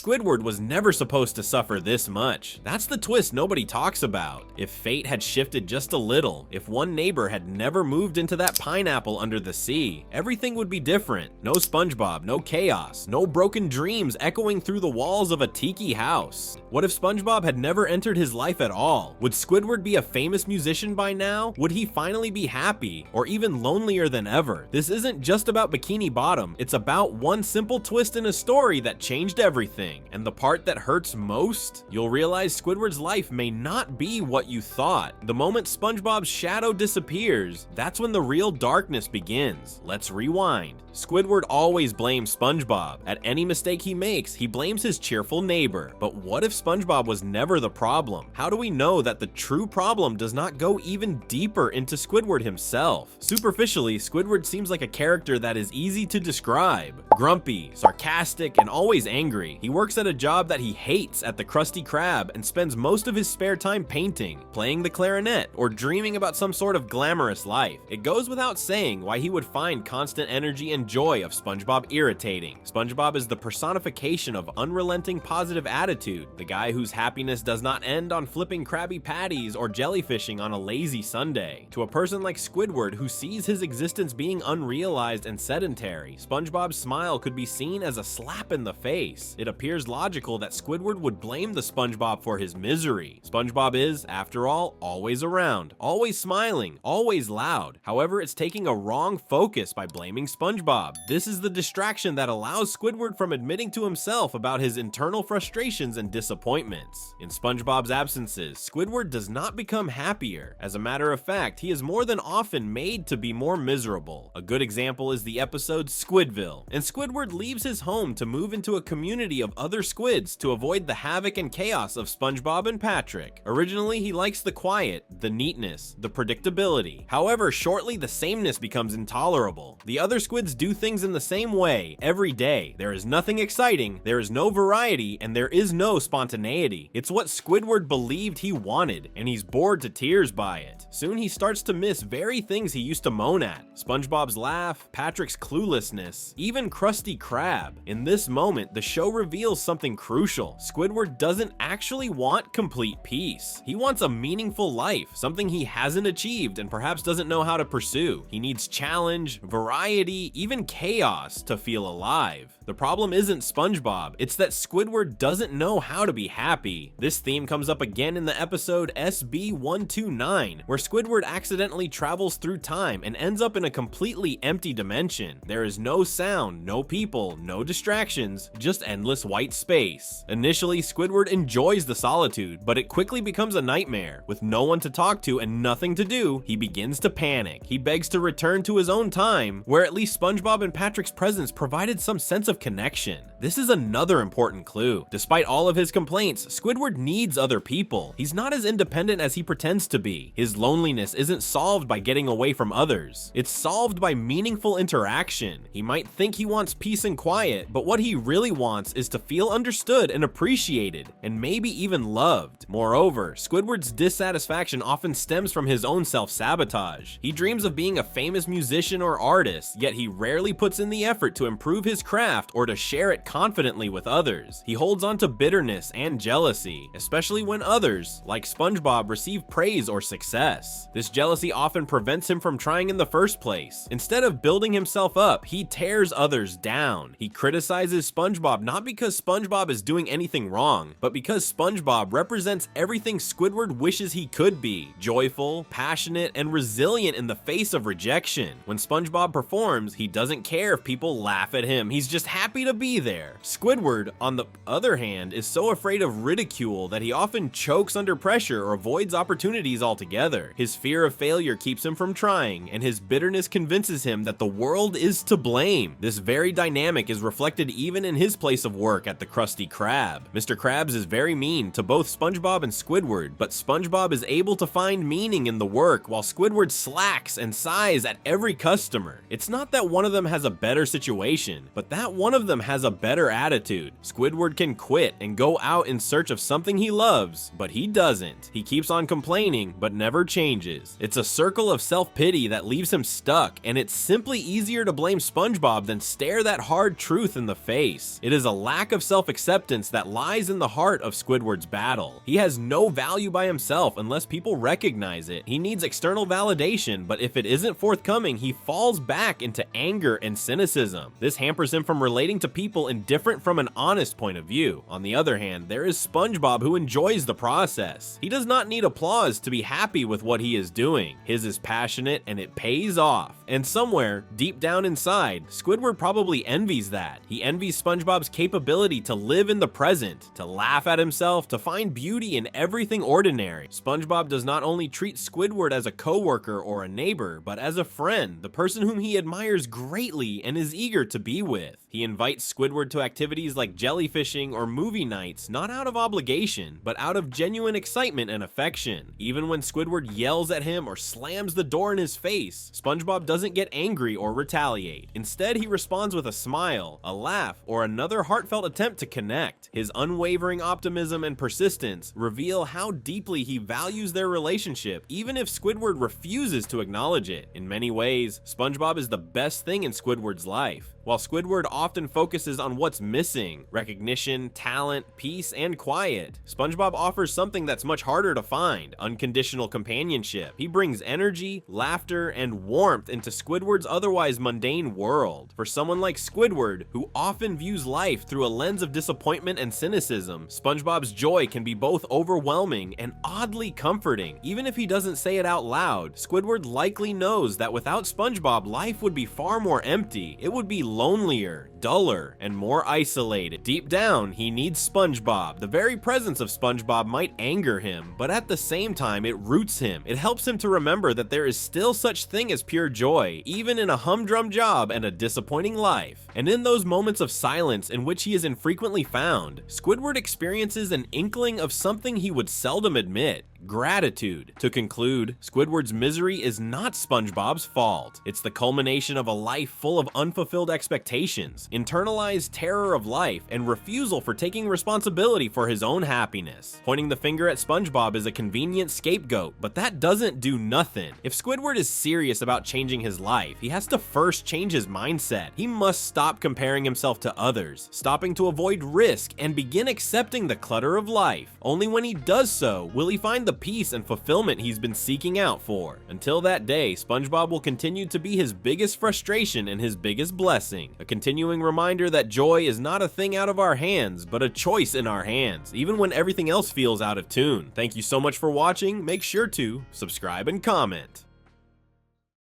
Squidward was never supposed to suffer this much. That's the twist nobody talks about. If fate had shifted just a little, if one neighbor had never moved into that pineapple under the sea, everything would be different. No SpongeBob, no chaos, no broken dreams echoing through the walls of a tiki house. What if SpongeBob had never entered his life at all? Would Squidward be a famous musician by now? Would he finally be happy, or even lonelier than ever? This isn't just about Bikini Bottom, it's about one simple twist in a story that changed everything. And the part that hurts most? You'll realize Squidward's life may not be what you thought. The moment SpongeBob's shadow disappears, that's when the real darkness begins. Let's rewind. Squidward always blames SpongeBob. At any mistake he makes, he blames his cheerful neighbor. But what if SpongeBob was never the problem? How do we know that the true problem does not go even deeper into Squidward himself? Superficially, Squidward seems like a character that is easy to describe. Grumpy, sarcastic, and always angry. He works at a job that he hates at the Krusty Krab and spends most of his spare time painting, playing the clarinet, or dreaming about some sort of glamorous life. It goes without saying why he would find constant energy and joy of SpongeBob irritating. SpongeBob is the personification of unrelenting positive attitude, the guy whose happiness does not end on flipping Krabby Patties or jellyfishing on a lazy Sunday. To a person like Squidward who sees his existence being unrealized and sedentary, SpongeBob's smile could be seen as a slap in the face. It appears logical that Squidward would blame the SpongeBob for his misery. SpongeBob is, after all, always around, always smiling, always loud. However, it's taking a wrong focus by blaming SpongeBob. This is the distraction that allows Squidward from admitting to himself about his internal frustrations and disappointments. In SpongeBob's absences, Squidward does not become happier. As a matter of fact, he is more than often made to be more miserable. A good example is the episode Squidville, and Squidward leaves his home to move into a community of other squids to avoid the havoc and chaos of SpongeBob and Patrick. Originally, he likes the quiet, the neatness, the predictability. However, shortly the sameness becomes intolerable. The other squids do things in the same way every day. There is nothing exciting, there is no variety, and there is no spontaneity. It's what Squidward believed he wanted, and he's bored to tears by it. Soon he starts to miss very things he used to moan at. SpongeBob's laugh, Patrick's cluelessness, even Krusty Krab. In this moment, the show reveals something crucial. Squidward doesn't actually want complete peace. He wants a meaningful life, something he hasn't achieved and perhaps doesn't know how to pursue. He needs challenge, variety, even chaos to feel alive. The problem isn't SpongeBob, it's that Squidward doesn't know how to be happy. This theme comes up again in the episode SB129, where Squidward accidentally travels through time and ends up in a completely empty dimension. There is no sound, no people, no distractions, just endless white space. Initially, Squidward enjoys the solitude, but it quickly becomes a nightmare. With no one to talk to and nothing to do, he begins to panic. He begs to return to his own time, where at least SpongeBob and Patrick's presence provided some sense of connection. This is another important clue. Despite all of his complaints, Squidward needs other people. He's not as independent as he pretends to be. His loneliness isn't solved by getting away from others. It's solved by meaningful interaction. He might think he wants peace and quiet, but what he really wants is to feel understood and appreciated, and maybe even loved. Moreover, Squidward's dissatisfaction often stems from his own self-sabotage. He dreams of being a famous musician or artist, yet he rarely puts in the effort to improve his craft or to share it confidently with others. He holds on to bitterness and jealousy, especially when others, like SpongeBob, receive praise or success. This jealousy often prevents him from trying in the first place. Instead of building himself up, he tears others down. He criticizes SpongeBob not because SpongeBob is doing anything wrong, but because SpongeBob represents everything Squidward wishes he could be: joyful, passionate, and resilient in the face of rejection. When SpongeBob performs, he doesn't care if people laugh at him. He's just happy to be there. Squidward, on the other hand, is so afraid of ridicule that he often chokes under pressure or avoids opportunities altogether. His fear of failure keeps him from trying, and his bitterness convinces him that the world is to blame. This very dynamic is reflected even in his place of work at the Krusty Krab. Mr. Krabs is very mean to both SpongeBob and Squidward, but SpongeBob is able to find meaning in the work while Squidward slacks and sighs at every customer. It's not that one one of them has a better situation, but that one of them has a better attitude. Squidward can quit and go out in search of something he loves, but he doesn't. He keeps on complaining, but never changes. It's a circle of self-pity that leaves him stuck, and it's simply easier to blame SpongeBob than stare that hard truth in the face. It is a lack of self-acceptance that lies in the heart of Squidward's battle. He has no value by himself unless people recognize it. He needs external validation, but if it isn't forthcoming, he falls back into anger and cynicism. This hampers him from relating to people indifferent from an honest point of view. On the other hand, there is SpongeBob who enjoys the process. He does not need applause to be happy with what he is doing. His is passionate and it pays off. And somewhere, deep down inside, Squidward probably envies that. He envies SpongeBob's capability to live in the present, to laugh at himself, to find beauty in everything ordinary. SpongeBob does not only treat Squidward as a coworker or a neighbor, but as a friend, the person whom he admires greatly and is eager to be with. He invites Squidward to activities like jellyfishing or movie nights, not out of obligation, but out of genuine excitement and affection. Even when Squidward yells at him or slams the door in his face, SpongeBob doesn't get angry or retaliate. Instead, he responds with a smile, a laugh, or another heartfelt attempt to connect. His unwavering optimism and persistence reveal how deeply he values their relationship, even if Squidward refuses to acknowledge it. In many ways, SpongeBob is the best thing in Squidward's life. While Squidward often focuses on what's missing, recognition, talent, peace, and quiet, SpongeBob offers something that's much harder to find: unconditional companionship. He brings energy, laughter, and warmth into Squidward's otherwise mundane world. For someone like Squidward, who often views life through a lens of disappointment and cynicism, SpongeBob's joy can be both overwhelming and oddly comforting. Even if he doesn't say it out loud, Squidward likely knows that without SpongeBob, life would be far more empty. It would be lonelier, duller, and more isolated. Deep down, he needs SpongeBob. The very presence of SpongeBob might anger him, but at the same time, it roots him. It helps him to remember that there is still such thing as pure joy, even in a humdrum job and a disappointing life. And in those moments of silence in which he is infrequently found, Squidward experiences an inkling of something he would seldom admit: gratitude. To conclude, Squidward's misery is not SpongeBob's fault. It's the culmination of a life full of unfulfilled expectations, internalized terror of life, and refusal for taking responsibility for his own happiness. Pointing the finger at SpongeBob is a convenient scapegoat, but that doesn't do nothing. If Squidward is serious about changing his life, he has to first change his mindset. He must stop comparing himself to others, stopping to avoid risk, and begin accepting the clutter of life. Only when he does so will he find the peace and fulfillment he's been seeking out for. Until that day, SpongeBob will continue to be his biggest frustration and his biggest blessing, a continuing reminder that joy is not a thing out of our hands, but a choice in our hands, even when everything else feels out of tune. Thank you so much for watching. Make sure to subscribe and comment.